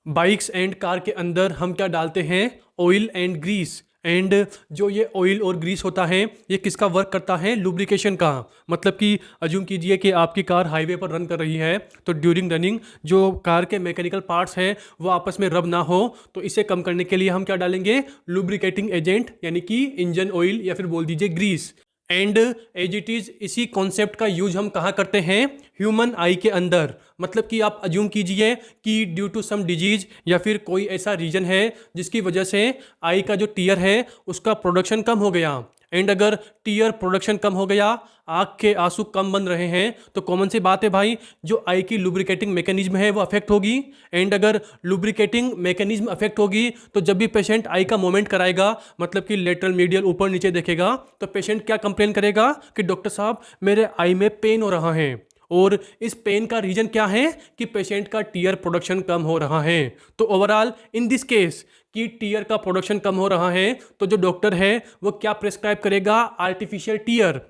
Bikes and car के अंदर हम क्या डालते हैं? Oil and Greece. एंड जो ये ऑयल और ग्रीस होता है ये किसका वर्क करता है? लुब्रिकेशन का। मतलब कि अज्यूम कीजिए कि आपकी कार हाईवे पर रन कर रही है, तो ड्यूरिंग रनिंग जो कार के मैकेनिकल पार्ट्स हैं वो आपस में रब ना हो, तो इसे कम करने के लिए हम क्या डालेंगे? लुब्रिकेटिंग एजेंट, यानी कि इंजन ऑयल या फिर बोल दीजिए grease. And as it is इसी कॉन्सेप्ट का यूज हम कहाँ करते हैं? ह्यूमन आई के अंदर। मतलब कि आप अज्यूम कीजिए कि ड्यू टू सम डिजीज या फिर कोई ऐसा रीजन है जिसकी वजह से आई का जो टीयर है उसका प्रोडक्शन कम हो गया। एंड अगर टीयर प्रोडक्शन कम हो गया, आँख के आंसू कम बन रहे हैं, तो कॉमन सी बात है भाई, जो आई की लुब्रिकेटिंग मैकेनिज्म है वो अफेक्ट होगी। एंड अगर लुब्रिकेटिंग मैकेनिज्म अफेक्ट होगी तो जब भी पेशेंट आई का मूवमेंट कराएगा, मतलब कि लेटरल मीडियल ऊपर नीचे देखेगा, तो पेशेंट क्या कंप्लेन करेगा कि डॉक्टर साहब मेरे आई में पेन हो रहा है। और इस पेन का रीजन क्या है? कि पेशेंट का टीयर प्रोडक्शन कम हो रहा है। तो ओवरऑल इन दिस केस कि टीयर का प्रोडक्शन कम हो रहा है, तो जो डॉक्टर है वो क्या प्रेस्क्राइब करेगा? आर्टिफिशियल टीयर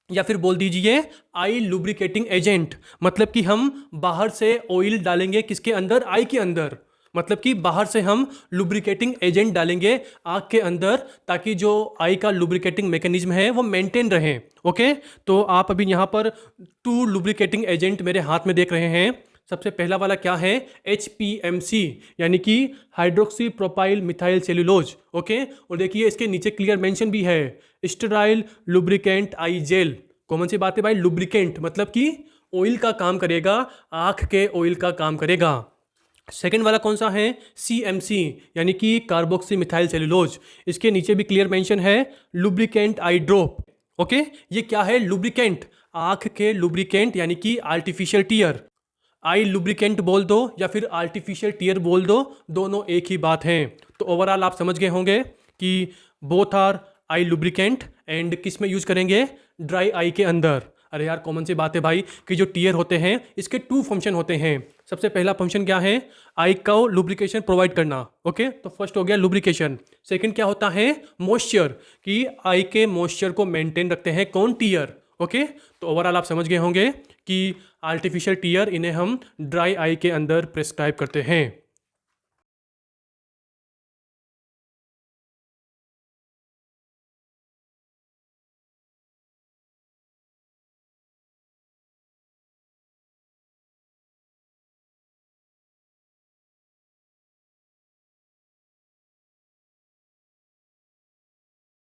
या फिर बोल दीजिए आई लुब्रिकेटिंग एजेंट। मतलब कि हम बाहर से ऑयल डालेंगे किसके अंदर? आई के अंदर। मतलब कि बाहर से हम लुब्रिकेटिंग एजेंट डालेंगे आँख के अंदर, ताकि जो आई का लुब्रिकेटिंग मैकेनिज्म है वो मेंटेन रहे। ओके, तो आप अभी यहाँ पर 2 लुब्रिकेटिंग एजेंट मेरे हाथ में देख रहे हैं। सबसे पहला वाला क्या है? HPMC, यानी कि hydroxy propyl methyl cellulose. Okay, और देखिए इसके नीचे क्लियर मेंशन भी है, स्टेराइल लुब्रिकेंट आई जेल। कॉमन सी बात है भाई, लुब्रिकेंट मतलब कि ऑयल का काम करेगा, आँख के ऑयल का काम करेगा। सेकेंड वाला कौन सा है? CMC, यानी कि कार्बोक्सी मिथाइल सेल्यूलोज। इसके नीचे भी क्लियर मेंशन है लुब्रिकेंट आई ड्रॉप। ओके, ये क्या है? लुब्रिकेंट, आँख के लुब्रिकेंट, यानी कि आर्टिफिशियल टीयर। आई लुब्रिकेंट बोल दो या फिर आर्टिफिशियल टीयर बोल दो, दोनों एक ही बात है। तो ओवरऑल आप समझ गए होंगे कि both are I lubricant. And किस में यूज करेंगे? ड्राई आई के अंदर। अरे यार कॉमन सी बात है भाई कि जो टीयर होते हैं इसके 2 फंक्शन होते हैं। सबसे पहला फंक्शन क्या है? आई का लुब्रिकेशन प्रोवाइड करना। ओके, तो फर्स्ट हो गया लुब्रिकेशन। सेकंड क्या होता है? मॉइस्चर, कि आई के मॉइस्चर को मेंटेन रखते हैं कौन? टीयर। ओके, तो ओवरऑल आप समझ गए होंगे कि आर्टिफिशियल टीयर इन्हें हम ड्राई आई के अंदर प्रेस्क्राइब करते हैं।